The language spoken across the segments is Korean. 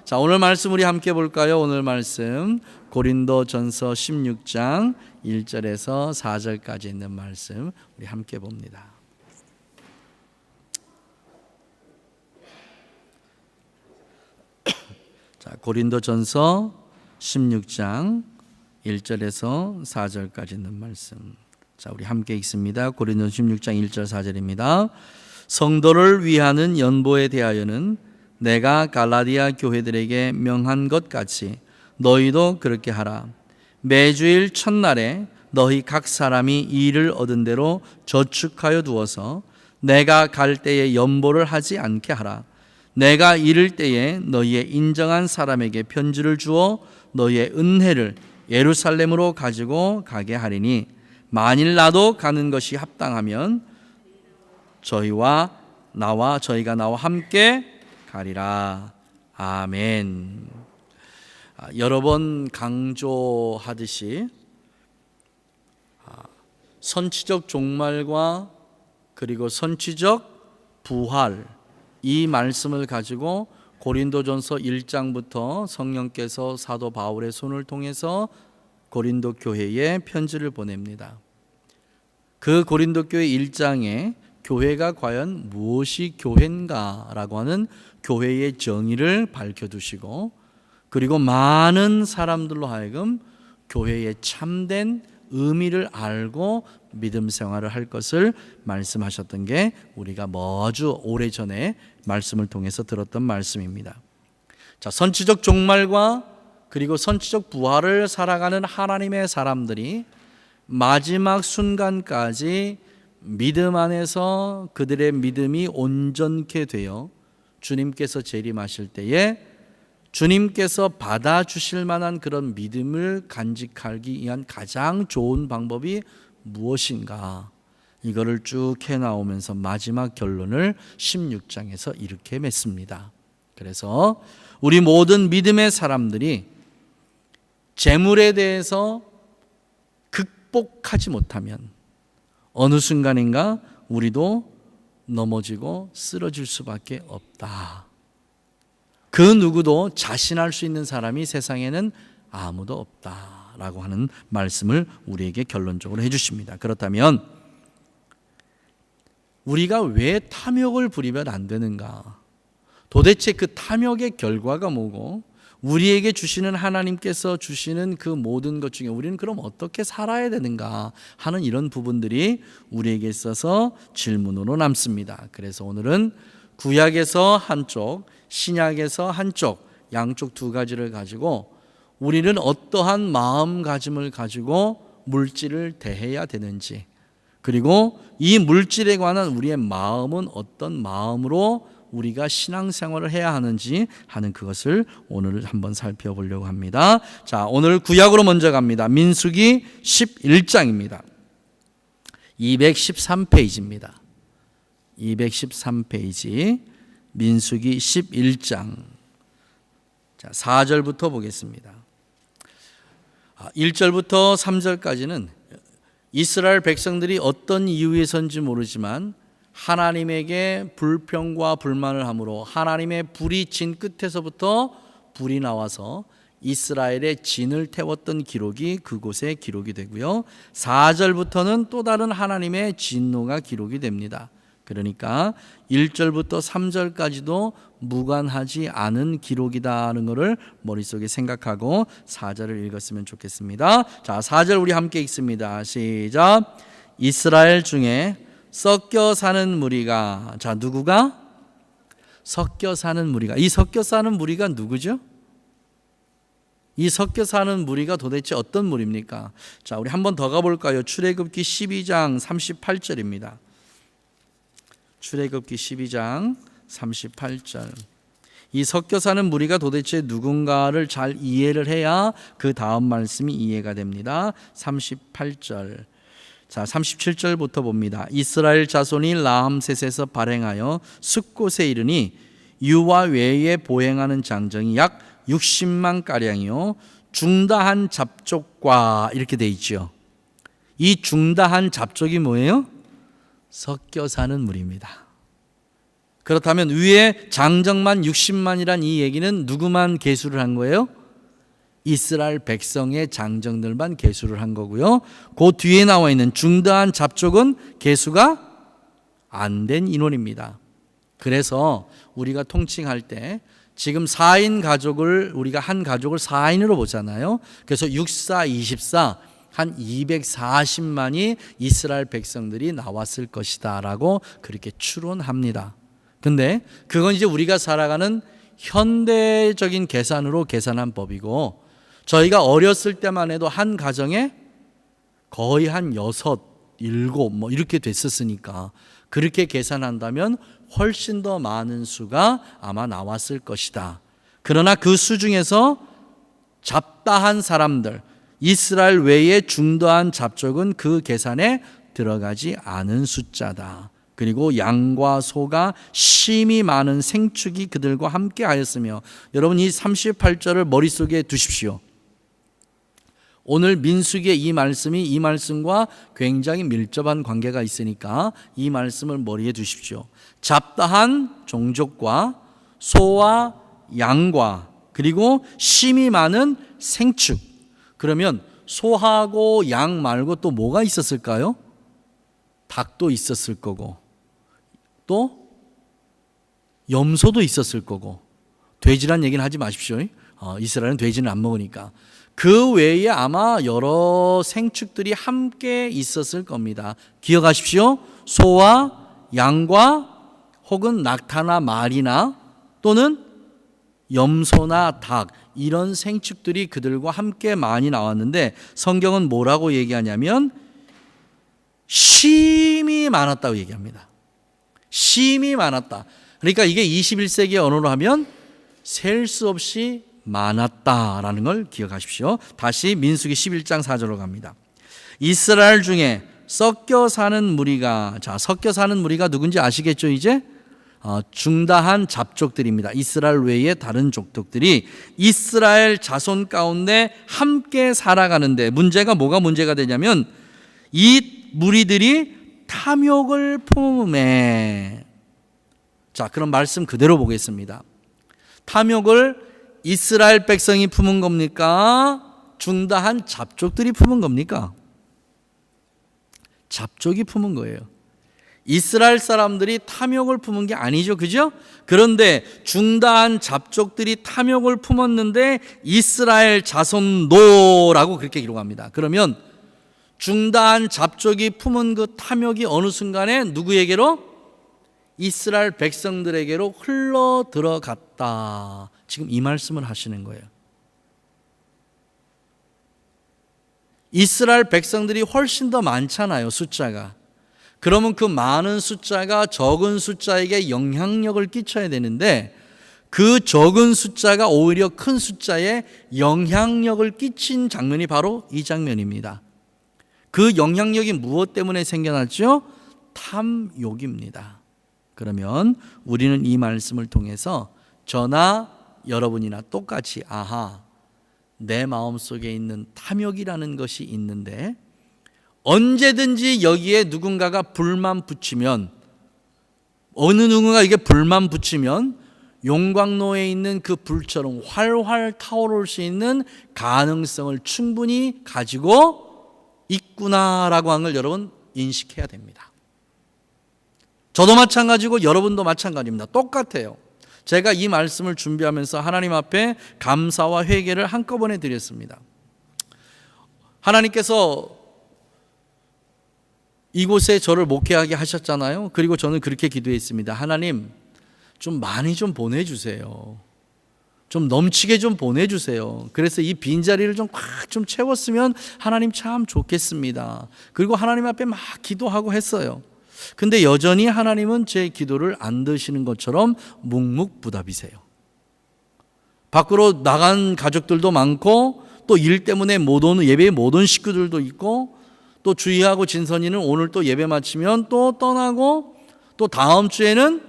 자, 오늘 말씀 우리 함께 볼까요? 오늘 말씀 고린도전서 16장 1절에서 4절까지 있는 말씀 우리 함께 봅니다. 자, 고린도전서 16장 1절에서 4절까지 있는 말씀. 자, 우리 함께 읽습니다. 고린도전서 16장 1절 4절입니다. 성도를 위하는 연보에 대하여는 내가 갈라디아 교회들에게 명한 것 같이 너희도 그렇게 하라. 매주일 첫날에 너희 각 사람이 일을 얻은 대로 저축하여 두어서 내가 갈 때에 연보를 하지 않게 하라. 내가 이를 때에 너희의 인정한 사람에게 편지를 주어 너희의 은혜를 예루살렘으로 가지고 가게 하리니 만일 나도 가는 것이 합당하면 저희가 나와 함께 가리라. 아멘. 여러 번 강조하듯이 선취적 종말과 그리고 선취적 부활, 이 말씀을 가지고 고린도전서 1장부터 성령께서 사도 바울의 손을 통해서 고린도 교회에 편지를 보냅니다. 그 고린도 교회 1장에 교회가 과연 무엇이 교회인가라고 하는 교회의 정의를 밝혀두시고, 그리고 많은 사람들로 하여금 교회의 참된 의미를 알고 믿음 생활을 할 것을 말씀하셨던 게 우리가 아주 오래전에 말씀을 통해서 들었던 말씀입니다. 자, 선취적 종말과 그리고 선취적 부활을 살아가는 하나님의 사람들이 마지막 순간까지 믿음 안에서 그들의 믿음이 온전케 되어 주님께서 재림하실 때에 주님께서 받아주실 만한 그런 믿음을 간직하기 위한 가장 좋은 방법이 무엇인가, 이거를 쭉 해나오면서 마지막 결론을 16장에서 이렇게 맺습니다. 그래서 우리 모든 믿음의 사람들이 재물에 대해서 극복하지 못하면 어느 순간인가 우리도 넘어지고 쓰러질 수밖에 없다. 그 누구도 자신할 수 있는 사람이 세상에는 아무도 없다라고 하는 말씀을 우리에게 결론적으로 해주십니다. 그렇다면 우리가 왜 탐욕을 부리면 안 되는가? 도대체 그 탐욕의 결과가 뭐고, 우리에게 주시는 하나님께서 주시는 그 모든 것 중에 우리는 그럼 어떻게 살아야 되는가 하는 이런 부분들이 우리에게 있어서 질문으로 남습니다. 그래서 오늘은 구약에서 한쪽, 신약에서 한쪽, 양쪽 두 가지를 가지고 우리는 어떠한 마음가짐을 가지고 물질을 대해야 되는지, 그리고 이 물질에 관한 우리의 마음은 어떤 마음으로 우리가 신앙생활을 해야 하는지 하는 그것을 오늘 한번 살펴보려고 합니다. 자, 오늘 구약으로 먼저 갑니다. 민수기 11장입니다. 213페이지입니다. 213페이지 민수기 11장. 자, 4절부터 보겠습니다. 1절부터 3절까지는 이스라엘 백성들이 어떤 이유에서인지 모르지만 하나님에게 불평과 불만을 함으로 하나님의 불이 진 끝에서부터 불이 나와서 이스라엘의 진을 태웠던 기록이 그곳에 기록이 되고요. 4절부터는 또 다른 하나님의 진노가 기록이 됩니다. 그러니까 1절부터 3절까지도 무관하지 않은 기록이다는 것을 머릿속에 생각하고 4절을 읽었으면 좋겠습니다. 자, 4절 우리 함께 읽습니다. 시작. 이스라엘 중에 섞여 사는 무리가, 자, 누구가? 섞여 사는 무리가. 이 섞여 사는 무리가 누구죠? 이 섞여 사는 무리가 도대체 어떤 무리입니까? 자, 우리 한 번 더 가볼까요? 출애굽기 12장 38절입니다. 출애굽기 12장 38절. 이 섞여 사는 무리가 도대체 누군가를 잘 이해를 해야 그 다음 말씀이 이해가 됩니다. 38절. 자, 37절부터 봅니다. 이스라엘 자손이 라함셋에서 발행하여 숫곳에 이르니 유와 외에 보행하는 장정이 약 60만 가량이요 중다한 잡족과, 이렇게 돼 있죠. 이 중다한 잡족이 뭐예요? 섞여 사는 무리입니다. 그렇다면 위에 장정만 60만이란 이 얘기는 누구만 계수를 한 거예요? 이스라엘 백성의 장정들만 계수를 한 거고요. 그 뒤에 나와 있는 중다한 잡족은 계수가 안 된 인원입니다. 그래서 우리가 통칭할 때 지금 4인 가족을 우리가 한 가족을 4인으로 보잖아요. 그래서 6, 4, 24 한 240만이 이스라엘 백성들이 나왔을 것이다 라고 그렇게 추론합니다. 근데 그건 이제 우리가 살아가는 현대적인 계산으로 계산한 법이고, 저희가 어렸을 때만 해도 한 가정에 거의 한 6, 7 뭐 이렇게 됐었으니까 그렇게 계산한다면 훨씬 더 많은 수가 아마 나왔을 것이다. 그러나 그 수 중에서 잡다한 사람들, 이스라엘 외의 중도한 잡족은 그 계산에 들어가지 않은 숫자다. 그리고 양과 소가 심히 많은 생축이 그들과 함께 하였으며, 여러분 이 38절을 머릿속에 두십시오. 오늘 민수기의 이 말씀이 이 말씀과 굉장히 밀접한 관계가 있으니까 이 말씀을 머리에 두십시오. 잡다한 종족과 소와 양과 그리고 심히 많은 생축. 그러면 소하고 양 말고 또 뭐가 있었을까요? 닭도 있었을 거고 또 염소도 있었을 거고, 돼지란 얘기는 하지 마십시오. 이스라엘은 돼지는 안 먹으니까. 그 외에 아마 여러 생축들이 함께 있었을 겁니다. 기억하십시오. 소와 양과 혹은 낙타나 말이나 또는 염소나 닭, 이런 생축들이 그들과 함께 많이 나왔는데 성경은 뭐라고 얘기하냐면 심히 많았다고 얘기합니다. 심히 많았다. 그러니까 이게 21세기 언어로 하면 셀 수 없이 많았다라는 걸 기억하십시오. 다시 민수기 11장 4절로 갑니다. 이스라엘 중에 섞여 사는 무리가, 자, 섞여 사는 무리가 누군지 아시겠죠 이제? 중다한 잡족들입니다. 이스라엘 외의 다른 족속들이 이스라엘 자손 가운데 함께 살아가는데 문제가 뭐가 문제가 되냐면 이 무리들이 탐욕을 품음에, 자, 그럼 말씀 그대로 보겠습니다. 탐욕을 이스라엘 백성이 품은 겁니까? 중다한 잡족들이 품은 겁니까? 잡족이 품은 거예요. 이스라엘 사람들이 탐욕을 품은 게 아니죠, 그죠? 그런데 중다한 잡족들이 탐욕을 품었는데 이스라엘 자손도라고 그렇게 기록합니다. 그러면 중다한 잡족이 품은 그 탐욕이 어느 순간에 누구에게로? 이스라엘 백성들에게로 흘러 들어갔다. 지금 이 말씀을 하시는 거예요. 이스라엘 백성들이 훨씬 더 많잖아요, 숫자가. 그러면 그 많은 숫자가 적은 숫자에게 영향력을 끼쳐야 되는데 그 적은 숫자가 오히려 큰 숫자에 영향력을 끼친 장면이 바로 이 장면입니다. 그 영향력이 무엇 때문에 생겨났죠? 탐욕입니다. 그러면 우리는 이 말씀을 통해서 저나 여러분이나 똑같이 아하, 내 마음속에 있는 탐욕이라는 것이 있는데 언제든지 여기에 누군가가 불만 붙이면, 어느 누군가 이게 불만 붙이면 용광로에 있는 그 불처럼 활활 타오를 수 있는 가능성을 충분히 가지고 있구나라고 하는 걸 여러분 인식해야 됩니다. 저도 마찬가지고 여러분도 마찬가지입니다. 똑같아요. 제가 이 말씀을 준비하면서 하나님 앞에 감사와 회개를 한꺼번에 드렸습니다. 하나님께서 이곳에 저를 목회하게 하셨잖아요. 그리고 저는 그렇게 기도했습니다. 하나님, 좀 많이 좀 보내주세요. 좀 넘치게 좀 보내주세요. 그래서 이 빈자리를 좀 꽉 좀 채웠으면 하나님 참 좋겠습니다. 그리고 하나님 앞에 막 기도하고 했어요. 근데 여전히 하나님은 제 기도를 안 들으시는 것처럼 묵묵부답이세요. 밖으로 나간 가족들도 많고 또 일 때문에 못 오는, 예배에 못 온 식구들도 있고, 또 주희하고 진선이는 오늘 또 예배 마치면 또 떠나고, 또 다음 주에는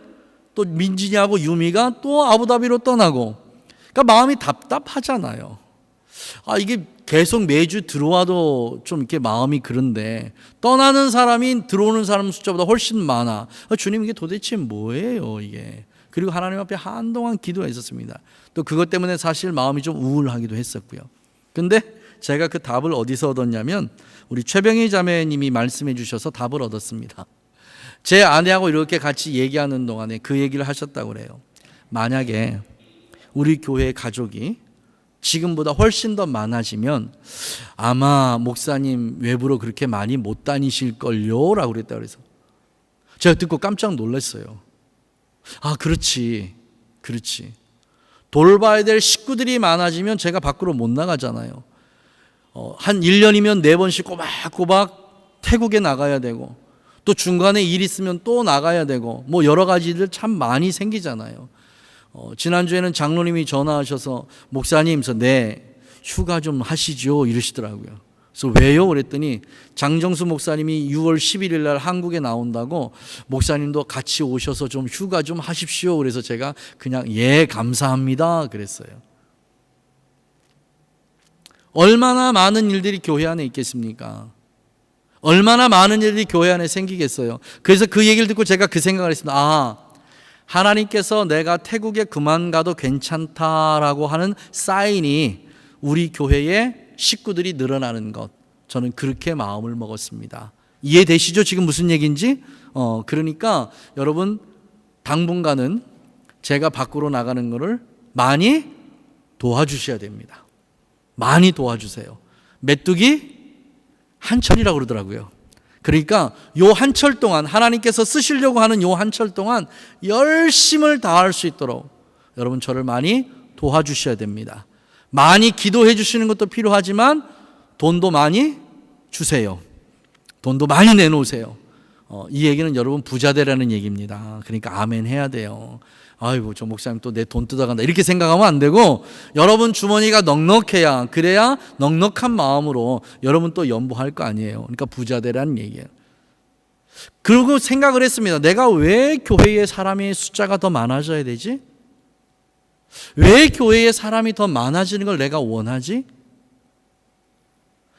또 민진이하고 유미가 또 아부다비로 떠나고, 그러니까 마음이 답답하잖아요. 이게 계속 매주 들어와도 좀 이렇게 마음이 그런데 떠나는 사람이 들어오는 사람 숫자보다 훨씬 많아. 주님, 이게 도대체 뭐예요, 이게? 그리고 하나님 앞에 한동안 기도했었습니다. 또 그것 때문에 사실 마음이 좀 우울하기도 했었고요. 근데 제가 그 답을 어디서 얻었냐면 우리 최병희 자매님이 말씀해 주셔서 답을 얻었습니다. 제 아내하고 이렇게 같이 얘기하는 동안에 그 얘기를 하셨다고 그래요. 만약에 우리 교회 가족이 지금보다 훨씬 더 많아지면 아마 목사님 외부로 그렇게 많이 못 다니실걸요? 라고 그랬다 그래서 제가 듣고 깜짝 놀랐어요. 그렇지. 돌봐야 될 식구들이 많아지면 제가 밖으로 못 나가잖아요. 한 1년이면 4번씩 꼬박꼬박 태국에 나가야 되고 또 중간에 일 있으면 또 나가야 되고 뭐 여러 가지들 참 많이 생기잖아요. 지난주에는 장로님이 전화하셔서 목사님, 네, 휴가 좀 하시죠 이러시더라고요. 그래서 왜요? 그랬더니 장정수 목사님이 6월 11일 날 한국에 나온다고 목사님도 같이 오셔서 좀 휴가 좀 하십시오. 그래서 제가 그냥 예, 감사합니다 그랬어요. 얼마나 많은 일들이 교회 안에 있겠습니까? 얼마나 많은 일들이 교회 안에 생기겠어요. 그래서 그 얘기를 듣고 제가 그 생각을 했습니다. 하나님께서 내가 태국에 그만 가도 괜찮다라고 하는 사인이 우리 교회의 식구들이 늘어나는 것, 저는 그렇게 마음을 먹었습니다. 이해되시죠? 지금 무슨 얘기인지? 그러니까 여러분 당분간은 제가 밖으로 나가는 것을 많이 도와주셔야 됩니다. 많이 도와주세요. 메뚜기 한철이라고 그러더라고요. 그러니까 요 한철 동안 하나님께서 쓰시려고 하는 요 한철 동안 열심을 다할 수 있도록 여러분 저를 많이 도와주셔야 됩니다. 많이 기도해 주시는 것도 필요하지만 돈도 많이 주세요. 돈도 많이 내놓으세요. 이 얘기는 여러분 부자 되라는 얘기입니다. 그러니까 아멘 해야 돼요. 아이고 저 목사님 또 내 돈 뜯어간다 이렇게 생각하면 안 되고 여러분 주머니가 넉넉해야 그래야 넉넉한 마음으로 여러분 또 연보할 거 아니에요. 그러니까 부자 되라는 얘기예요. 그리고 생각을 했습니다. 내가 왜 교회에 사람의 숫자가 더 많아져야 되지? 왜 교회에 사람이 더 많아지는 걸 내가 원하지?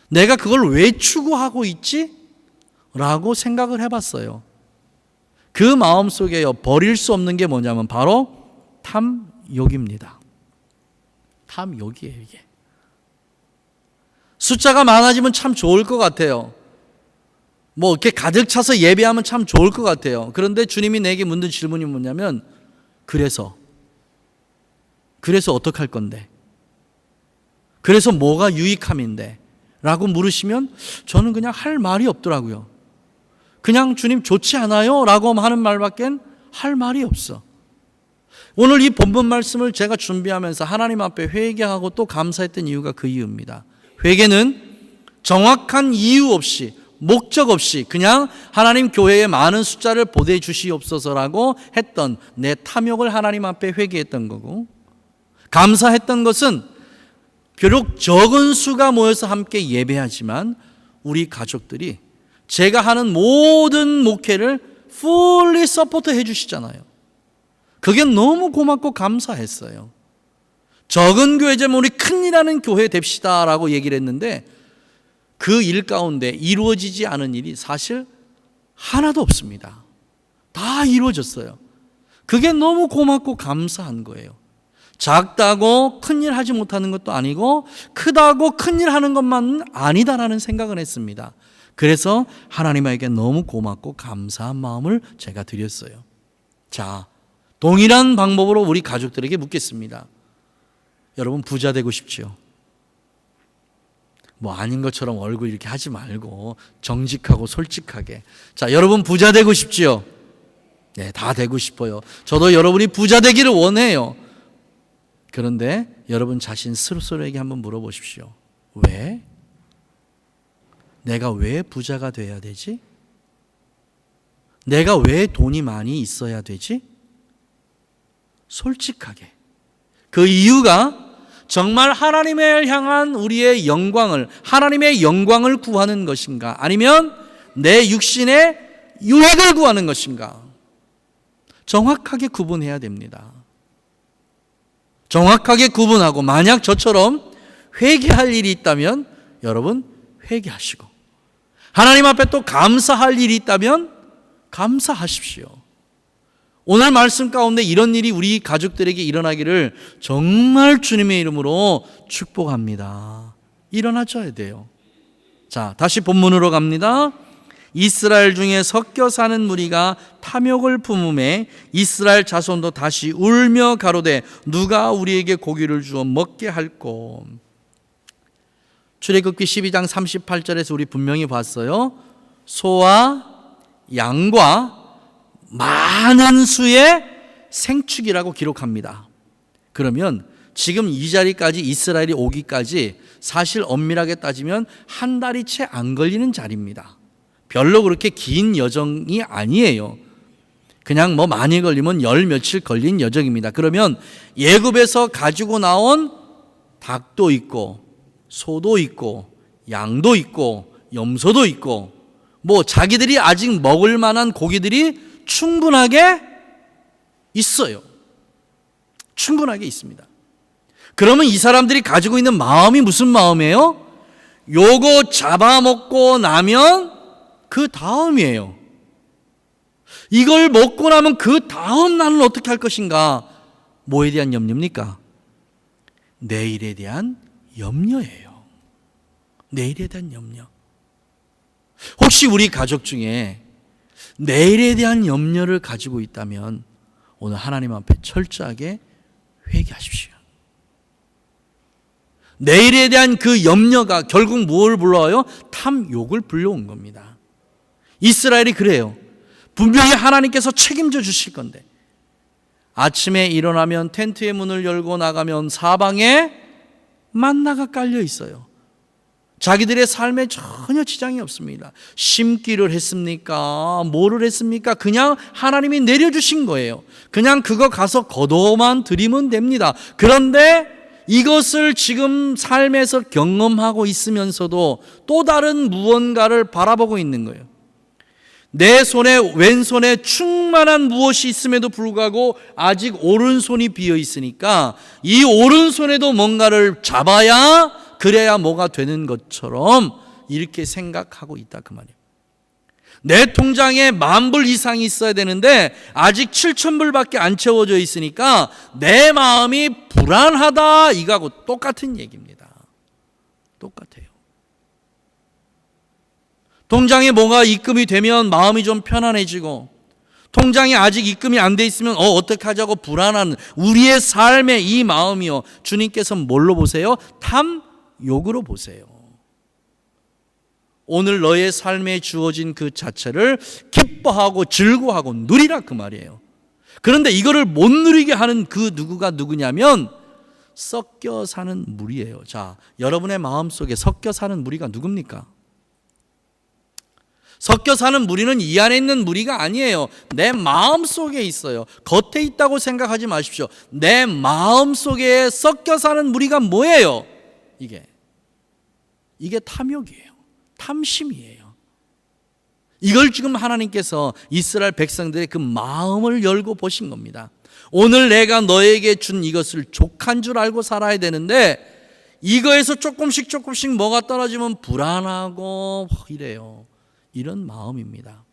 내가 그걸 왜 추구하고 있지? 라고 생각을 해봤어요. 그 마음속에요 버릴 수 없는 게 뭐냐면 바로 탐욕입니다. 탐욕이에요 이게. 숫자가 많아지면 참 좋을 것 같아요. 뭐 이렇게 가득 차서 예배하면 참 좋을 것 같아요. 그런데 주님이 내게 묻는 질문이 뭐냐면 그래서 어떡할 건데? 그래서 뭐가 유익함인데? 라고 물으시면 저는 그냥 할 말이 없더라고요. 그냥 주님 좋지 않아요? 라고 하는 말밖에 할 말이 없어. 오늘 이 본문 말씀을 제가 준비하면서 하나님 앞에 회개하고 또 감사했던 이유가 그 이유입니다. 회개는 정확한 이유 없이 목적 없이 그냥 하나님 교회에 많은 숫자를 보내주시옵소서라고 했던 내 탐욕을 하나님 앞에 회개했던 거고, 감사했던 것은 비록 적은 수가 모여서 함께 예배하지만 우리 가족들이 제가 하는 모든 목회를 fully support 해주시잖아요. 그게 너무 고맙고 감사했어요. 적은 교회지만 우리 큰일하는 교회 됩시다라고 얘기를 했는데 그 일 가운데 이루어지지 않은 일이 사실 하나도 없습니다. 다 이루어졌어요. 그게 너무 고맙고 감사한 거예요. 작다고 큰일 하지 못하는 것도 아니고 크다고 큰일 하는 것만 아니다라는 생각을 했습니다. 그래서 하나님에게 너무 고맙고 감사한 마음을 제가 드렸어요. 자, 동일한 방법으로 우리 가족들에게 묻겠습니다. 여러분 부자 되고 싶지요? 뭐 아닌 것처럼 얼굴 이렇게 하지 말고 정직하고 솔직하게. 자, 여러분 부자 되고 싶지요? 네, 다 되고 싶어요. 저도 여러분이 부자 되기를 원해요. 그런데 여러분 자신 스스로에게 한번 물어보십시오. 왜? 내가 왜 부자가 돼야 되지? 내가 왜 돈이 많이 있어야 되지? 솔직하게. 그 이유가 정말 하나님을 향한 우리의 영광을, 하나님의 영광을 구하는 것인가? 아니면 내 육신의 유익을 구하는 것인가? 정확하게 구분해야 됩니다. 정확하게 구분하고 만약 저처럼 회개할 일이 있다면 여러분 회개하시고, 하나님 앞에 또 감사할 일이 있다면 감사하십시오. 오늘 말씀 가운데 이런 일이 우리 가족들에게 일어나기를 정말 주님의 이름으로 축복합니다. 일어나줘야 돼요. 자, 다시 본문으로 갑니다. 이스라엘 중에 섞여 사는 무리가 탐욕을 품음에 이스라엘 자손도 다시 울며 가로되 누가 우리에게 고기를 주어 먹게 할꼬. 출애굽기 12장 38절에서 우리 분명히 봤어요. 소와 양과 많은 수의 생축이라고 기록합니다. 그러면 지금 이 자리까지 이스라엘이 오기까지 사실 엄밀하게 따지면 한 달이 채 안 걸리는 자리입니다. 별로 그렇게 긴 여정이 아니에요. 그냥 뭐 많이 걸리면 열 며칠 걸린 여정입니다. 그러면 애굽에서 가지고 나온 닭도 있고 소도 있고 양도 있고 염소도 있고 뭐 자기들이 아직 먹을 만한 고기들이 충분하게 있어요. 충분하게 있습니다. 그러면 이 사람들이 가지고 있는 마음이 무슨 마음이에요? 요거 잡아먹고 나면 그 다음이에요. 이걸 먹고 나면 그 다음 나는 어떻게 할 것인가? 뭐에 대한 염려입니까? 내일에 대한 염려예요. 내일에 대한 염려. 혹시 우리 가족 중에 내일에 대한 염려를 가지고 있다면 오늘 하나님 앞에 철저하게 회개하십시오. 내일에 대한 그 염려가 결국 무엇을 불러와요? 탐욕을 불러온 겁니다. 이스라엘이 그래요. 분명히 하나님께서 책임져 주실 건데 아침에 일어나면 텐트의 문을 열고 나가면 사방에 만나가 깔려 있어요. 자기들의 삶에 전혀 지장이 없습니다. 심기를 했습니까? 뭐를 했습니까? 그냥 하나님이 내려주신 거예요. 그냥 그거 가서 거둬만 드리면 됩니다. 그런데 이것을 지금 삶에서 경험하고 있으면서도 또 다른 무언가를 바라보고 있는 거예요. 내 손에 왼손에 충만한 무엇이 있음에도 불구하고 아직 오른손이 비어 있으니까 이 오른손에도 뭔가를 잡아야 그래야 뭐가 되는 것처럼 이렇게 생각하고 있다 그 말이에요. 내 통장에 10,000불 이상이 있어야 되는데 아직 7,000불밖에 안 채워져 있으니까 내 마음이 불안하다, 이거하고 똑같은 얘기입니다. 똑같아요. 통장에 뭐가 입금이 되면 마음이 좀 편안해지고, 통장에 아직 입금이 안 돼 있으면 어떻게 하자고 불안한 우리의 삶의 이 마음이요, 주님께서 뭘로 보세요? 탐욕으로 보세요. 오늘 너의 삶에 주어진 그 자체를 기뻐하고 즐거워하고 누리라 그 말이에요. 그런데 이거를 못 누리게 하는 그 누구가 누구냐면 섞여 사는 무리예요. 자, 여러분의 마음속에 섞여 사는 무리가 누굽니까? 섞여 사는 무리는 이 안에 있는 무리가 아니에요. 내 마음속에 있어요. 겉에 있다고 생각하지 마십시오. 내 마음속에 섞여 사는 무리가 뭐예요? 이게 탐욕이에요. 탐심이에요. 이걸 지금 하나님께서 이스라엘 백성들의 그 마음을 열고 보신 겁니다. 오늘 내가 너에게 준 이것을 족한 줄 알고 살아야 되는데 이거에서 조금씩 뭐가 떨어지면 불안하고 이래요. 이런 마음입니다.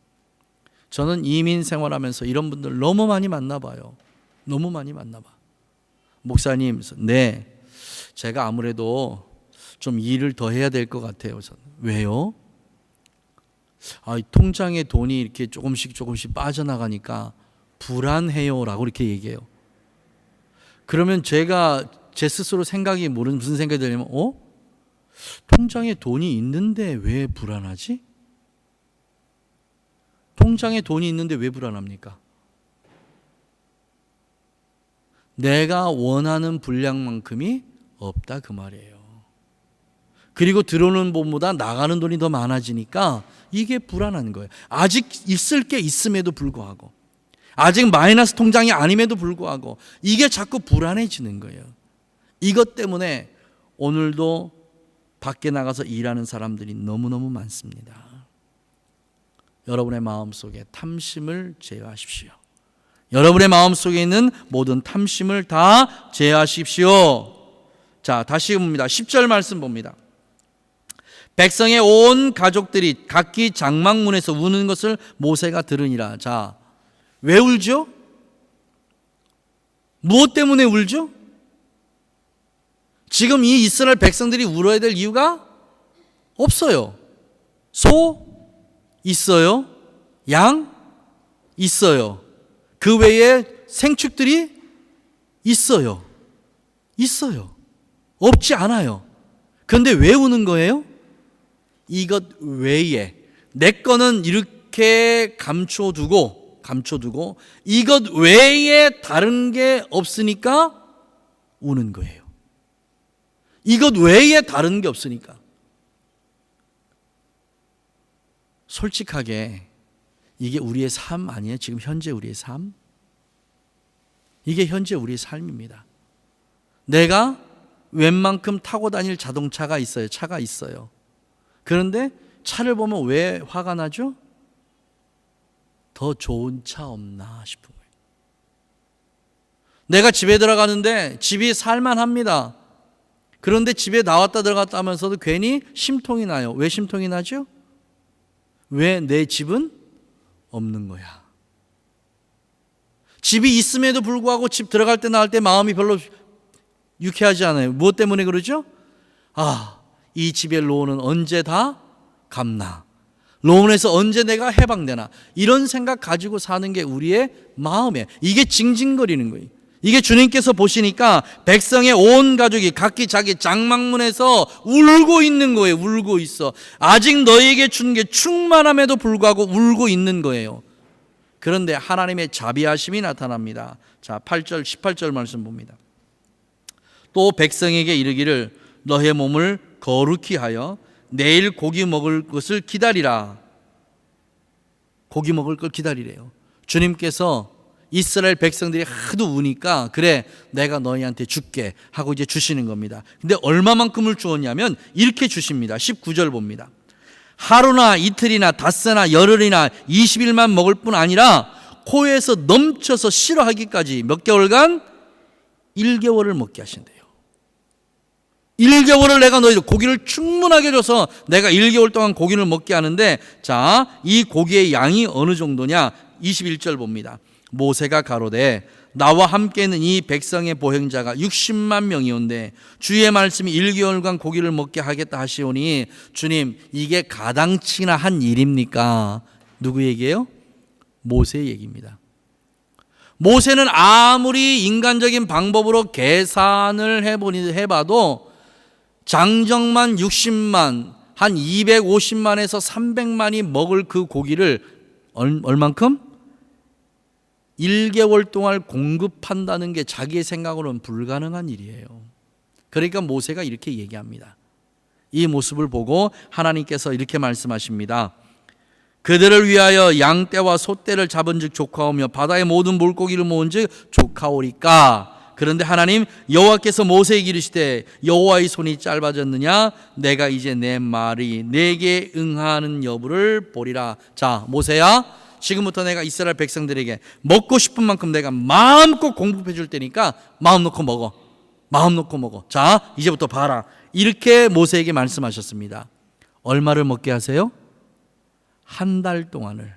저는 이민 생활하면서 이런 분들 너무 많이 만나봐요. 너무 많이 만나봐. 목사님, 네, 제가 아무래도 좀 일을 더 해야 될 것 같아요. 저는. 왜요? 통장에 돈이 이렇게 조금씩 빠져나가니까 불안해요 라고 이렇게 얘기해요. 그러면 제가 제 스스로 생각이 무슨 생각이 들냐면 통장에 돈이 있는데 왜 불안하지? 통장에 돈이 있는데 왜 불안합니까? 내가 원하는 분량만큼이 없다 그 말이에요. 그리고 들어오는 돈보다 나가는 돈이 더 많아지니까 이게 불안한 거예요. 아직 있을 게 있음에도 불구하고, 아직 마이너스 통장이 아님에도 불구하고 이게 자꾸 불안해지는 거예요. 이것 때문에 오늘도 밖에 나가서 일하는 사람들이 너무너무 많습니다. 여러분의 마음속에 탐심을 제어하십시오. 여러분의 마음속에 있는 모든 탐심을 다 제어하십시오. 자, 다시 봅니다. 10절 말씀 봅니다. 백성의 온 가족들이 각기 장막문에서 우는 것을 모세가 들으니라. 자, 왜 울죠? 무엇 때문에 울죠? 지금 이 이스라엘 백성들이 울어야 될 이유가 없어요. 소 있어요. 양 있어요. 그 외에 생축들이 있어요. 있어요. 없지 않아요. 그런데 왜 우는 거예요? 이것 외에 내 거는 이렇게 감춰두고 이것 외에 다른 게 없으니까 우는 거예요. 이것 외에 다른 게 없으니까. 솔직하게 이게 우리의 삶 아니에요? 지금 현재 우리의 삶? 이게 현재 우리의 삶입니다. 내가 웬만큼 타고 다닐 자동차가 있어요. 차가 있어요. 그런데 차를 보면 왜 화가 나죠? 더 좋은 차 없나 싶은 거예요. 내가 집에 들어가는데 집이 살만합니다. 그런데 집에 나왔다 들어갔다 하면서도 괜히 심통이 나요. 왜 심통이 나죠? 왜 내 집은 없는 거야. 집이 있음에도 불구하고 집 들어갈 때 나올 때 마음이 별로 유쾌하지 않아요. 무엇 때문에 그러죠? 이 집의 로온은 언제 다 갚나? 로온에서 언제 내가 해방되나? 이런 생각 가지고 사는 게 우리의 마음이에요. 이게 징징거리는 거예요. 이게 주님께서 보시니까 백성의 온 가족이 각기 자기 장막문에서 울고 있는 거예요. 울고 있어. 아직 너희에게 준 게 충만함에도 불구하고 울고 있는 거예요. 그런데 하나님의 자비하심이 나타납니다. 자, 8절 18절 말씀 봅니다. 또 백성에게 이르기를 너의 몸을 거룩히 하여 내일 고기 먹을 것을 기다리라. 고기 먹을 걸 기다리래요. 주님께서 이스라엘 백성들이 하도 우니까 그래 내가 너희한테 줄게 하고 이제 주시는 겁니다. 근데 얼마만큼을 주었냐면 이렇게 주십니다. 19절 봅니다. 하루나 이틀이나 닷새나 열흘이나 20일만 먹을 뿐 아니라 코에서 넘쳐서 싫어하기까지 몇 개월간 1개월을 먹게 하신대요. 1개월을 내가 너희들 고기를 충분하게 줘서 내가 1개월 동안 고기를 먹게 하는데, 자, 이 고기의 양이 어느 정도냐? 21절 봅니다. 모세가 가로되 나와 함께 있는 이 백성의 보행자가 60만 명이온데 주의 말씀이 1개월간 고기를 먹게 하겠다 하시오니 주님 이게 가당치나 한 일입니까? 누구 얘기예요? 모세 얘기입니다. 모세는 아무리 인간적인 방법으로 계산을 해봐도 장정만 60만, 한 250만에서 300만이 먹을 그 고기를 얼만큼? 1개월 동안 공급한다는 게 자기의 생각으로는 불가능한 일이에요. 그러니까 모세가 이렇게 얘기합니다. 이 모습을 보고 하나님께서 이렇게 말씀하십니다. 그들을 위하여 양떼와 소떼를 잡은즉 조카오며 바다의 모든 물고기를 모은즉 조카오리까. 그런데 하나님 여호와께서 모세에게 이르시되 여호와의 손이 짧아졌느냐? 내가 이제 내 말이 내게 응하는 여부를 보리라. 자, 모세야, 지금부터 내가 이스라엘 백성들에게 먹고 싶은 만큼 내가 마음껏 공급해 줄 테니까 마음 놓고 먹어. 마음 놓고 먹어. 자, 이제부터 봐라. 이렇게 모세에게 말씀하셨습니다. 얼마를 먹게 하세요? 한 달 동안을.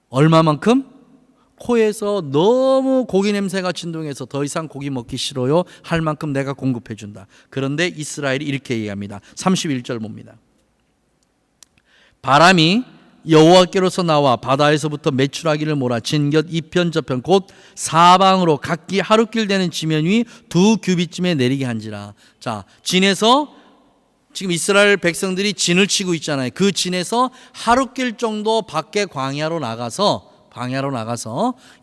얼마만큼? 코에서 너무 고기 냄새가 진동해서 더 이상 고기 먹기 싫어요 할 만큼 내가 공급해 준다. 그런데 이스라엘이 이렇게 얘기합니다. 31절 봅니다. 바람이 여호와께로서 나와 바다에서부터 메추라기를 몰아 진곁 이편 저편 곧 사방으로 각기 하루길 되는 지면 위 2규빗쯤에 내리게 한지라. 자, 진에서 지금 이스라엘 백성들이 진을 치고 있잖아요. 그 진에서 하루길 정도 밖에 광야로 나가서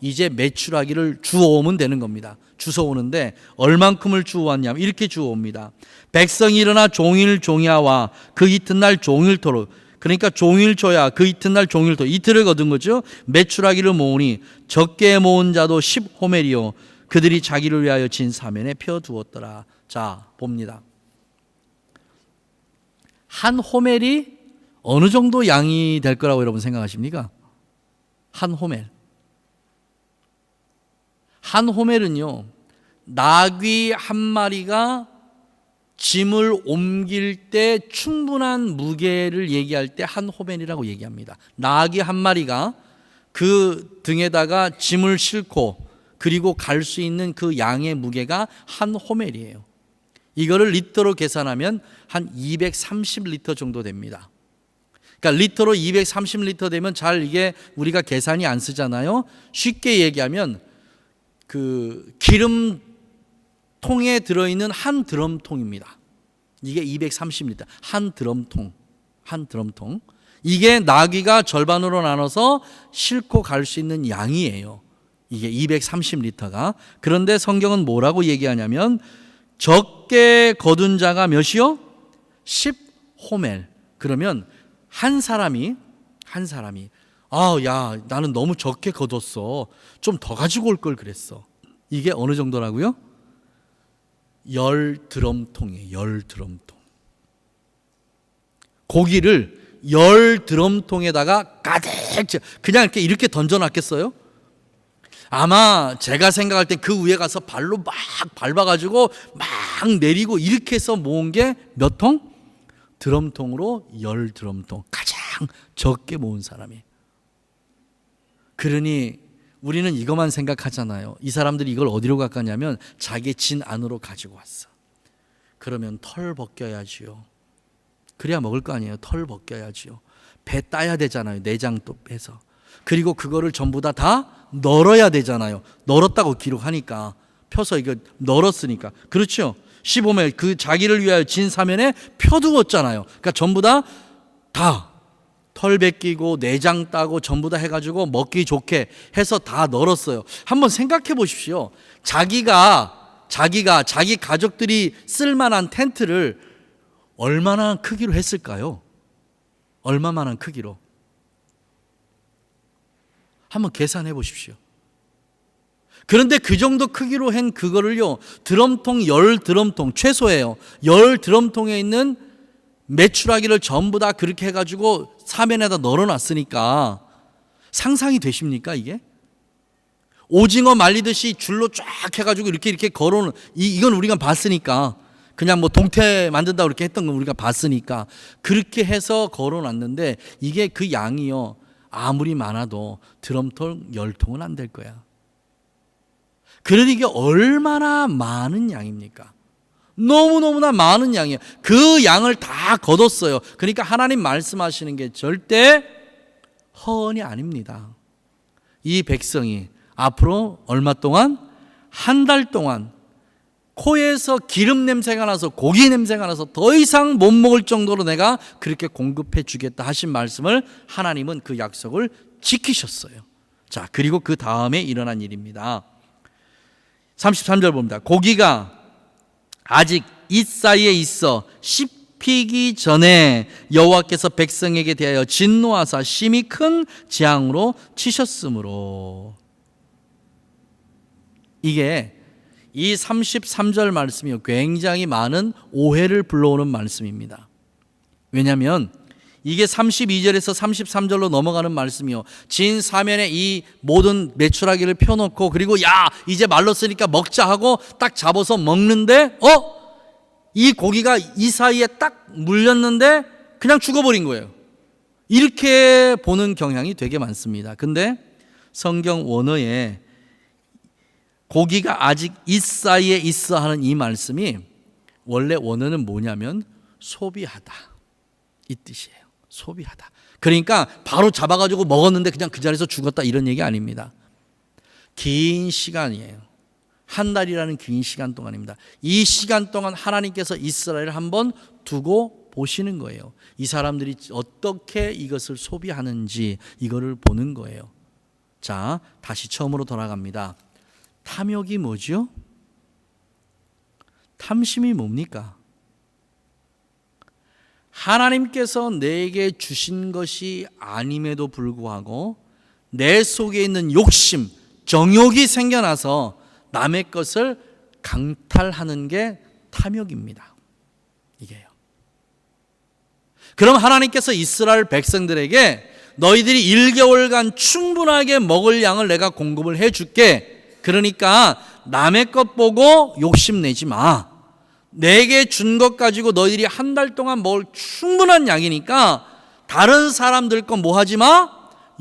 이제 메추라기를 주워오면 되는 겁니다. 주워오는데 얼만큼을 주워왔냐면 이렇게 주워옵니다. 백성이 일어나 종일 종야와 그 이튿날 종일토록, 그러니까 종일조야 그 이튿날 종일토, 이틀을 거둔 거죠. 메추라기를 모으니 적게 모은 자도 10호멜이요 그들이 자기를 위하여 진 사면에 펴두었더라. 자, 봅니다. 한 호멜이 어느 정도 양이 될 거라고 여러분 생각하십니까? 한 호멜. 한 호멜은요, 나귀 한 마리가 짐을 옮길 때 충분한 무게를 얘기할 때 한 호멜이라고 얘기합니다. 나귀 한 마리가 그 등에다가 짐을 싣고 그리고 갈 수 있는 그 양의 무게가 한 호멜이에요. 이거를 리터로 계산하면 한 230리터 정도 됩니다. 그러니까 리터로 230리터 되면 잘 이게 우리가 계산이 안 쓰잖아요. 쉽게 얘기하면 그 기름통에 들어있는 한 드럼통입니다. 이게 230리터 한 드럼통. 이게 나귀가 절반으로 나눠서 싣고 갈 수 있는 양이에요. 이게 230리터가. 그런데 성경은 뭐라고 얘기하냐면 적게 거둔 자가 몇이요? 10호멜. 그러면 한 사람이 야, 나는 너무 적게 거뒀어. 좀 더 가지고 올 걸 그랬어. 이게 어느 정도라고요? 10드럼통이에요. 10드럼통. 고기를 10드럼통에다가 가득 그냥 이렇게 던져놨겠어요? 아마 제가 생각할 때 그 위에 가서 발로 막 밟아가지고 막 내리고 이렇게 해서 모은 게 몇 통? 드럼통으로 10드럼통. 가장 적게 모은 사람이. 그러니 우리는 이것만 생각하잖아요. 이 사람들이 이걸 어디로 갔냐면 자기 진 안으로 가지고 왔어. 그러면 털 벗겨야지요. 그래야 먹을 거 아니에요. 털 벗겨야지요. 배 따야 되잖아요. 내장 또 빼서. 그리고 그거를 전부 다 널어야 되잖아요. 널었다고 기록하니까. 펴서 이거 널었으니까. 그렇죠? 15멜 그 자기를 위하여 진 사면에 펴두었잖아요. 그러니까 전부 다 털 벗기고 내장 따고 전부 다 해가지고 먹기 좋게 해서 다 널었어요. 한번 생각해 보십시오. 자기가 자기 가족들이 쓸만한 텐트를 얼마나 크기로 했을까요? 얼마만한 크기로? 한번 계산해 보십시오. 그런데 그 정도 크기로 한 그거를요, 드럼통 10드럼통 최소예요. 10드럼통에 있는 메추라기를 전부 다 그렇게 해가지고 사면에다 널어놨으니까 상상이 되십니까 이게? 오징어 말리듯이 줄로 쫙 해가지고 이렇게 걸어놓은 이건 우리가 봤으니까 그냥 뭐 동태 만든다고 이렇게 했던 건 우리가 봤으니까 그렇게 해서 걸어놨는데 이게 그 양이요 아무리 많아도 드럼통 10통은 안 될 거야. 그러니 이게 얼마나 많은 양입니까? 너무너무나 많은 양이에요. 그 양을 다 거뒀어요. 그러니까 하나님 말씀하시는 게 절대 허언이 아닙니다. 이 백성이 앞으로 얼마 동안? 한 달 동안 코에서 기름 냄새가 나서 고기 냄새가 나서 더 이상 못 먹을 정도로 내가 그렇게 공급해 주겠다 하신 말씀을 하나님은 그 약속을 지키셨어요. 자, 그리고 그 다음에 일어난 일입니다. 33절 봅니다. 고기가 아직 이 사이에 있어 씹히기 전에 여호와께서 백성에게 대하여 진노하사 심히 큰 재앙으로 치셨으므로. 이게 이 33절 말씀이 굉장히 많은 오해를 불러오는 말씀입니다. 왜냐하면 이게 32절에서 33절로 넘어가는 말씀이요, 진 사면에 이 모든 메추라기를 펴놓고 그리고 야 이제 말랐으니까 먹자 하고 딱 잡아서 먹는데 이 고기가 이 사이에 딱 물렸는데 그냥 죽어버린 거예요. 이렇게 보는 경향이 되게 많습니다. 근데 성경 원어에 고기가 아직 이 사이에 있어 하는 이 말씀이 원래 원어는 뭐냐면 소비하다 이 뜻이에요. 소비하다. 그러니까 바로 잡아가지고 먹었는데 그냥 그 자리에서 죽었다 이런 얘기 아닙니다. 긴 시간이에요. 한 달이라는 긴 시간 동안입니다. 이 시간 동안 하나님께서 이스라엘을 한번 두고 보시는 거예요. 이 사람들이 어떻게 이것을 소비하는지 이거를 보는 거예요. 자, 다시 처음으로 돌아갑니다. 탐욕이 뭐죠? 탐심이 뭡니까? 하나님께서 내게 주신 것이 아님에도 불구하고 내 속에 있는 욕심, 정욕이 생겨나서 남의 것을 강탈하는 게 탐욕입니다. 이게요. 그럼 하나님께서 이스라엘 백성들에게 너희들이 1개월간 충분하게 먹을 양을 내가 공급을 해줄게. 그러니까 남의 것 보고 욕심내지 마. 내게 준 것 가지고 너희들이 한 달 동안 먹을 충분한 양이니까 다른 사람들 거 뭐 하지 마?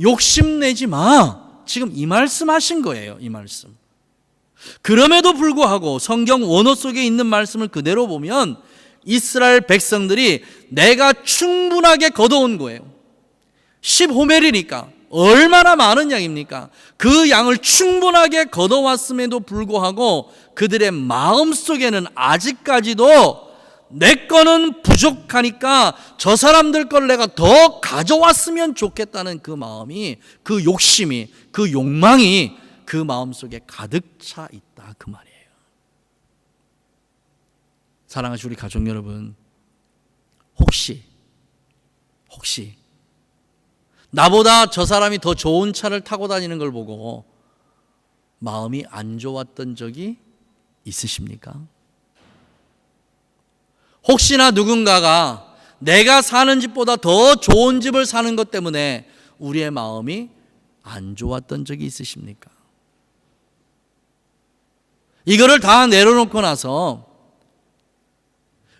욕심내지 마. 지금 이 말씀 하신 거예요. 이 말씀. 그럼에도 불구하고 성경 원어 속에 있는 말씀을 그대로 보면 이스라엘 백성들이 내가 충분하게 거둬온 거예요. 10호멜이니까 얼마나 많은 양입니까? 그 양을 충분하게 거둬왔음에도 불구하고 그들의 마음속에는 아직까지도 내 거는 부족하니까 저 사람들 걸 내가 더 가져왔으면 좋겠다는 그 마음이, 그 욕심이, 그 욕망이 그 마음속에 가득 차 있다 그 말이에요. 사랑하시는 우리 가족 여러분, 혹시 나보다 저 사람이 더 좋은 차를 타고 다니는 걸 보고 마음이 안 좋았던 적이 있으십니까? 혹시나 누군가가 내가 사는 집보다 더 좋은 집을 사는 것 때문에 우리의 마음이 안 좋았던 적이 있으십니까? 이거를 다 내려놓고 나서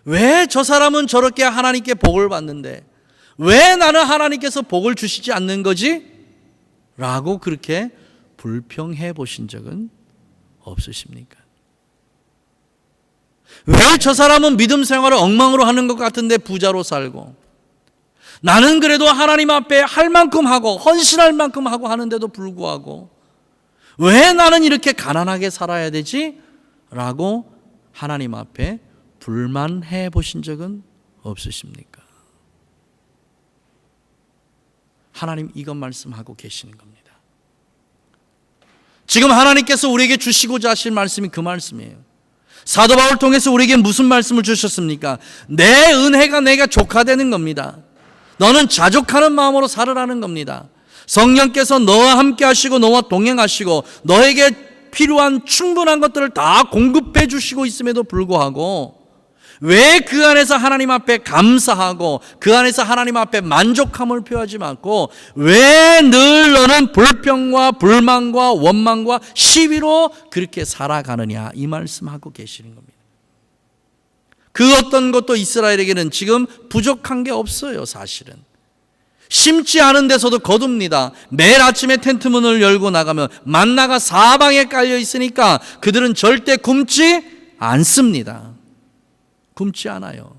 왜 저 사람은 저렇게 하나님께 복을 받는데 왜 나는 하나님께서 복을 주시지 않는 거지? 라고 그렇게 불평해 보신 적은 없으십니까? 왜 저 사람은 믿음 생활을 엉망으로 하는 것 같은데 부자로 살고 나는 그래도 하나님 앞에 할 만큼 하고 헌신할 만큼 하고 하는데도 불구하고 왜 나는 이렇게 가난하게 살아야 되지? 라고 하나님 앞에 불만해 보신 적은 없으십니까? 하나님 이것 말씀하고 계시는 겁니다. 지금 하나님께서 우리에게 주시고자 하실 말씀이 그 말씀이에요. 사도 바울 통해서 우리에게 무슨 말씀을 주셨습니까? 내 은혜가 내가 족하되는 겁니다. 너는 자족하는 마음으로 살으라는 겁니다. 성령께서 너와 함께 하시고 너와 동행하시고 너에게 필요한 충분한 것들을 다 공급해 주시고 있음에도 불구하고 왜 그 안에서 하나님 앞에 감사하고 그 안에서 하나님 앞에 만족함을 표하지 않고 왜 늘 너는 불평과 불만과 원망과 시비로 그렇게 살아가느냐 이 말씀하고 계시는 겁니다. 그 어떤 것도 이스라엘에게는 지금 부족한 게 없어요. 사실은 심지 않은 데서도 거둡니다. 매일 아침에 텐트 문을 열고 나가면 만나가 사방에 깔려 있으니까 그들은 절대 굶지 않습니다. 굶지 않아요.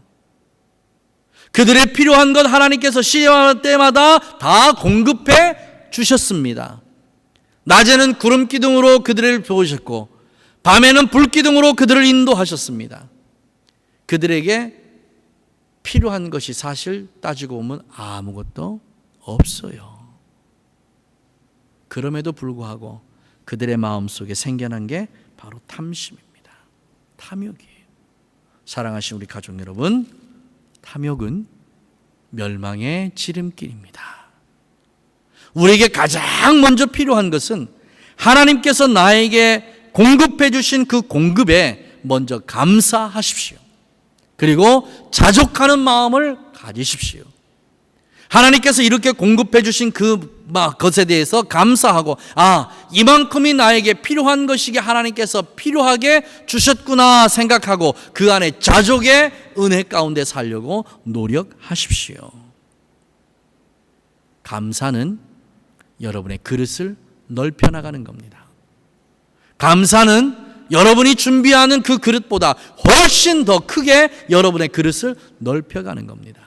그들의 필요한 것 하나님께서 시험할 때마다 다 공급해 주셨습니다. 낮에는 구름 기둥으로 그들을 보셨고 밤에는 불 기둥으로 그들을 인도하셨습니다. 그들에게 필요한 것이 사실 따지고 보면 아무것도 없어요. 그럼에도 불구하고 그들의 마음속에 생겨난 게 바로 탐심입니다. 탐욕이에요. 사랑하신 우리 가족 여러분, 탐욕은 멸망의 지름길입니다. 우리에게 가장 먼저 필요한 것은 하나님께서 나에게 공급해 주신 그 공급에 먼저 감사하십시오. 그리고 자족하는 마음을 가지십시오. 하나님께서 이렇게 공급해 주신 것에 대해서 감사하고 이만큼이 나에게 필요한 것이기에 하나님께서 필요하게 주셨구나 생각하고 그 안에 자족의 은혜 가운데 살려고 노력하십시오. 감사는 여러분의 그릇을 넓혀 나가는 겁니다. 감사는 여러분이 준비하는 그 그릇보다 훨씬 더 크게 여러분의 그릇을 넓혀가는 겁니다.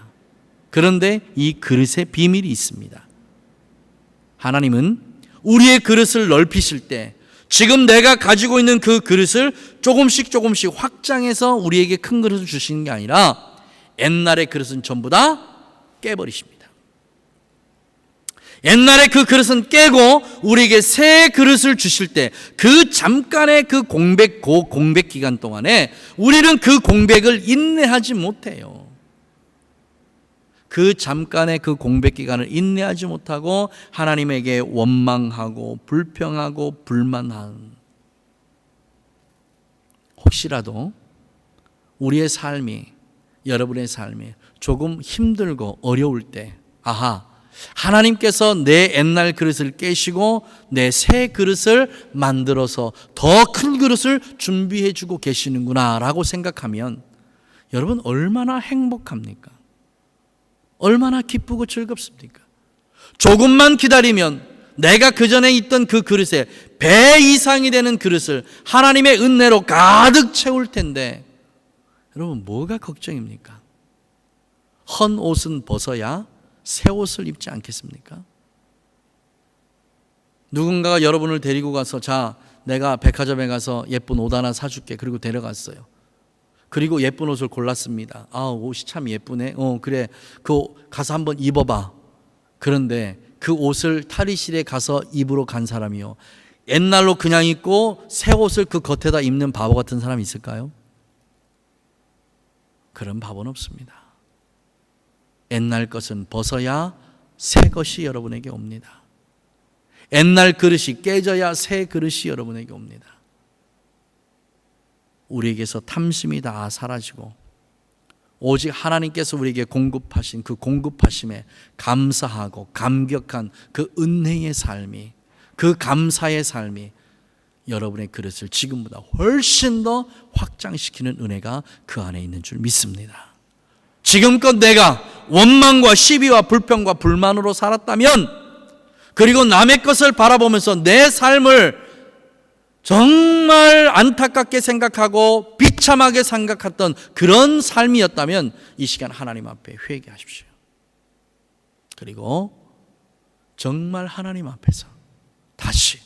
그런데 이 그릇에 비밀이 있습니다. 하나님은 우리의 그릇을 넓히실 때 지금 내가 가지고 있는 그 그릇을 조금씩 확장해서 우리에게 큰 그릇을 주시는 게 아니라 옛날의 그릇은 전부 다 깨버리십니다. 옛날에 그 그릇은 깨고 우리에게 새 그릇을 주실 때 그 잠깐의 그 공백 기간 동안에 우리는 그 공백을 인내하지 못해요. 그 잠깐의 그 공백 기간을 인내하지 못하고 하나님에게 원망하고 불평하고 불만한, 혹시라도 우리의 삶이, 여러분의 삶이 조금 힘들고 어려울 때 하나님께서 내 옛날 그릇을 깨시고 내 새 그릇을 만들어서 더 큰 그릇을 준비해 주고 계시는구나 라고 생각하면 여러분 얼마나 행복합니까? 얼마나 기쁘고 즐겁습니까? 조금만 기다리면 내가 그전에 있던 그 그릇에 배 이상이 되는 그릇을 하나님의 은혜로 가득 채울 텐데 여러분 뭐가 걱정입니까? 헌 옷은 벗어야 새 옷을 입지 않겠습니까? 누군가가 여러분을 데리고 가서 자 내가 백화점에 가서 예쁜 옷 하나 사줄게. 그리고 데려갔어요. 그리고 예쁜 옷을 골랐습니다. 아 옷이 참 예쁘네. 그래 그 가서 한번 입어봐. 그런데 그 옷을 탈의실에 가서 입으러 간 사람이요, 옛날로 그냥 입고 새 옷을 그 겉에다 입는 바보 같은 사람이 있을까요? 그런 바보는 없습니다. 옛날 것은 벗어야 새 것이 여러분에게 옵니다. 옛날 그릇이 깨져야 새 그릇이 여러분에게 옵니다. 우리에게서 탐심이 다 사라지고 오직 하나님께서 우리에게 공급하신 그 공급하심에 감사하고 감격한 그 은혜의 삶이, 그 감사의 삶이 여러분의 그릇을 지금보다 훨씬 더 확장시키는 은혜가 그 안에 있는 줄 믿습니다. 지금껏 내가 원망과 시비와 불평과 불만으로 살았다면, 그리고 남의 것을 바라보면서 내 삶을 정말 안타깝게 생각하고 비참하게 생각했던 그런 삶이었다면 이 시간 하나님 앞에 회개하십시오. 그리고 정말 하나님 앞에서 다시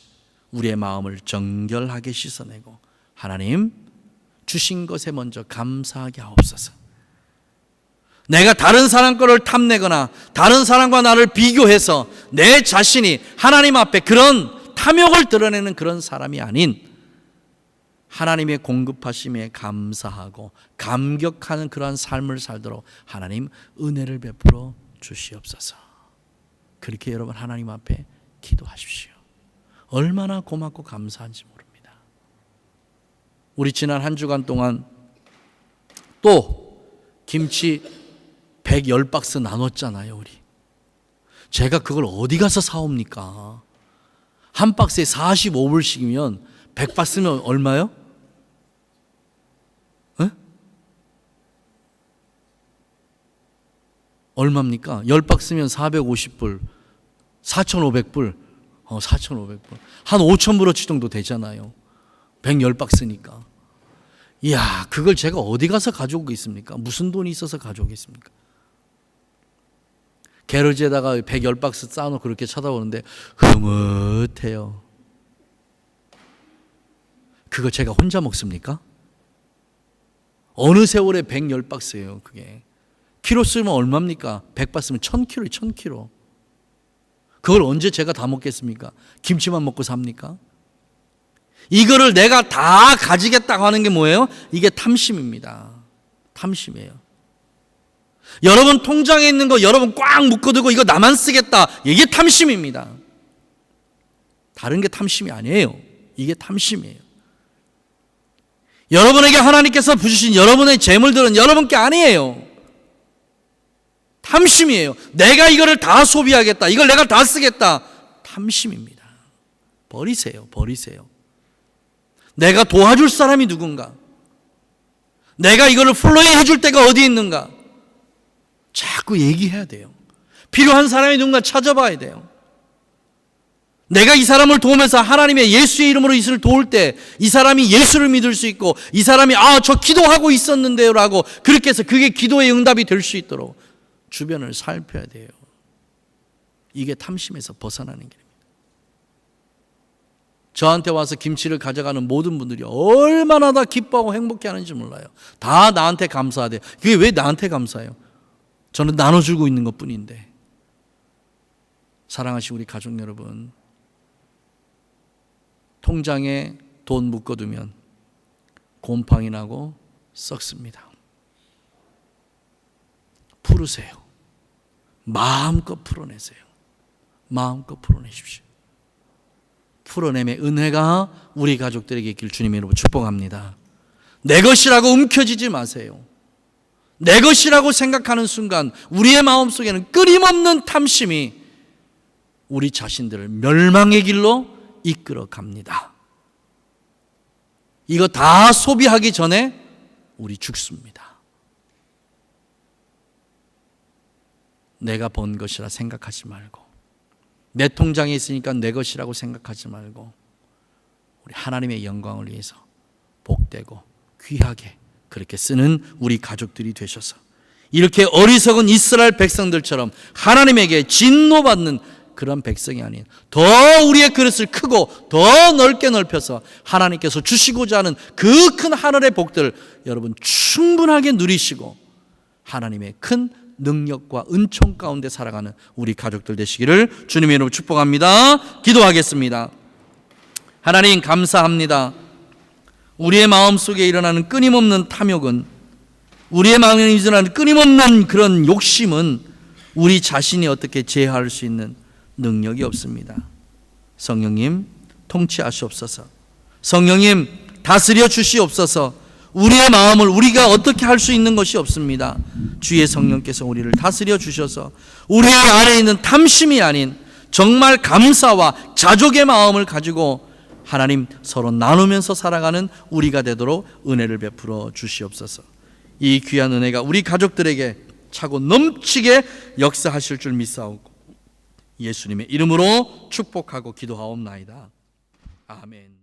우리의 마음을 정결하게 씻어내고 하나님 주신 것에 먼저 감사하게 하옵소서. 내가 다른 사람 거를 탐내거나 다른 사람과 나를 비교해서 내 자신이 하나님 앞에 그런 탐욕을 드러내는 그런 사람이 아닌 하나님의 공급하심에 감사하고 감격하는 그러한 삶을 살도록 하나님 은혜를 베풀어 주시옵소서. 그렇게 여러분 하나님 앞에 기도하십시오. 얼마나 고맙고 감사한지 모릅니다. 우리 지난 한 주간 동안 또 김치 110박스 나눴잖아요. 우리 제가 그걸 어디 가서 사옵니까? 한 박스에 45불씩이면 100박스면 얼마요? 에? 얼마입니까? 10박스면 450불, 4,500불, 4,500불. 한 5,000불어치 정도 되잖아요. 110박스니까. 이야, 그걸 제가 어디 가서 가져오겠습니까? 무슨 돈이 있어서 가져오겠습니까? 게러지에다가 110박스 쌓아놓고 그렇게 쳐다보는데 흐뭇해요. 그거 제가 혼자 먹습니까? 어느 세월에 110박스예요. 그게 키로 쓰면 얼마입니까? 100박스면 1000kg예요. 1000kg. 그걸 언제 제가 다 먹겠습니까? 김치만 먹고 삽니까? 이거를 내가 다 가지겠다고 하는 게 뭐예요? 이게 탐심입니다. 탐심이에요. 여러분 통장에 있는 거 여러분 꽉 묶어두고 이거 나만 쓰겠다, 이게 탐심입니다. 다른 게 탐심이 아니에요. 이게 탐심이에요. 여러분에게 하나님께서 부주신 여러분의 재물들은 여러분께 아니에요. 탐심이에요. 내가 이거를 다 소비하겠다, 이걸 내가 다 쓰겠다, 탐심입니다. 버리세요. 버리세요. 내가 도와줄 사람이 누군가, 내가 이거를 플로이 해줄 때가 어디 있는가 자꾸 얘기해야 돼요. 필요한 사람이 누군가 찾아봐야 돼요. 내가 이 사람을 도우면서 하나님의 예수의 이름으로 이를 도울 때 이 사람이 예수를 믿을 수 있고, 이 사람이 저 기도하고 있었는데요 라고 그렇게 해서 그게 기도의 응답이 될 수 있도록 주변을 살펴야 돼요. 이게 탐심에서 벗어나는 길입니다. 저한테 와서 김치를 가져가는 모든 분들이 얼마나 다 기뻐하고 행복해하는지 몰라요. 다 나한테 감사하대요. 그게 왜 나한테 감사해요? 저는 나눠주고 있는 것뿐인데. 사랑하시는 우리 가족 여러분, 통장에 돈 묶어두면 곰팡이 나고 썩습니다. 풀으세요. 마음껏 풀어내세요. 마음껏 풀어내십시오. 풀어냄의 은혜가 우리 가족들에게 있길 주님의 이름으로 축복합니다. 내 것이라고 움켜쥐지 마세요. 내 것이라고 생각하는 순간 우리의 마음속에는 끊임없는 탐심이 우리 자신들을 멸망의 길로 이끌어 갑니다. 이거 다 소비하기 전에 우리 죽습니다. 내가 번 것이라 생각하지 말고, 내 통장에 있으니까 내 것이라고 생각하지 말고, 우리 하나님의 영광을 위해서 복되고 귀하게 그렇게 쓰는 우리 가족들이 되셔서 이렇게 어리석은 이스라엘 백성들처럼 하나님에게 진노받는 그런 백성이 아닌, 더 우리의 그릇을 크고 더 넓게 넓혀서 하나님께서 주시고자 하는 그 큰 하늘의 복들 여러분 충분하게 누리시고 하나님의 큰 능력과 은총 가운데 살아가는 우리 가족들 되시기를 주님의 이름으로 축복합니다. 기도하겠습니다. 하나님 감사합니다. 우리의 마음속에 일어나는 끊임없는 탐욕은, 우리의 마음에 일어나는 끊임없는 그런 욕심은 우리 자신이 어떻게 제어할 수 있는 능력이 없습니다. 성령님 통치하시옵소서. 성령님 다스려 주시옵소서. 우리의 마음을 우리가 어떻게 할 수 있는 것이 없습니다. 주의 성령께서 우리를 다스려 주셔서 우리 안에 있는 탐심이 아닌 정말 감사와 자족의 마음을 가지고 하나님 서로 나누면서 살아가는 우리가 되도록 은혜를 베풀어 주시옵소서. 이 귀한 은혜가 우리 가족들에게 차고 넘치게 역사하실 줄 믿사오고 예수님의 이름으로 축복하고 기도하옵나이다. 아멘.